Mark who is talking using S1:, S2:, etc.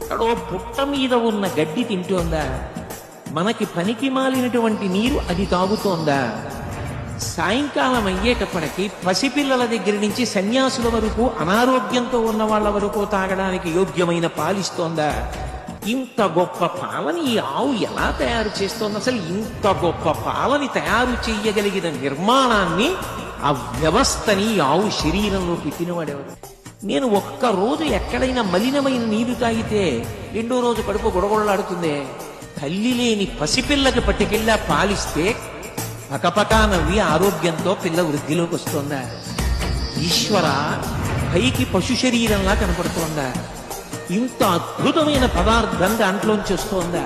S1: ఎక్కడో పుట్ట మీద ఉన్న గడ్డి తింటోందా? మనకి పనికి మాలినటువంటి నీరు అది తాగుతోందా? సాయంకాలం అయ్యేటప్పటికి పసిపిల్లల దగ్గర నుంచి సన్యాసుల వరకు, అనారోగ్యంతో ఉన్న వాళ్ళ వరకు తాగడానికి యోగ్యమైన పాలిస్తోందా? ఇంత గొప్ప పాలని ఈ ఆవు ఎలా తయారు చేస్తోంది? అసలు ఇంత గొప్ప పాలని తయారు చేయగలిగిన నిర్మాణాన్ని, ఆ వ్యవస్థని ఈ ఆవు శరీరంలో పెట్టినవాడెవరు? నేను ఒక్కరోజు ఎక్కడైనా మలినమైన నీరు తాగితే రెండో రోజు కడుపు గొడగొడలాడుతుందే. తల్లి లేని పసిపిల్లకి పట్టుకెళ్ళా పాలిస్తే పకపకా నవ్వి ఆరోగ్యంతో పిల్ల వృద్ధిలోకి వస్తోందా? ఈశ్వర, పైకి పశు శరీరంలా కనపడుతోందా? ఇంత అద్భుతమైన పదార్థం దాంట్లోంచి వస్తోందా?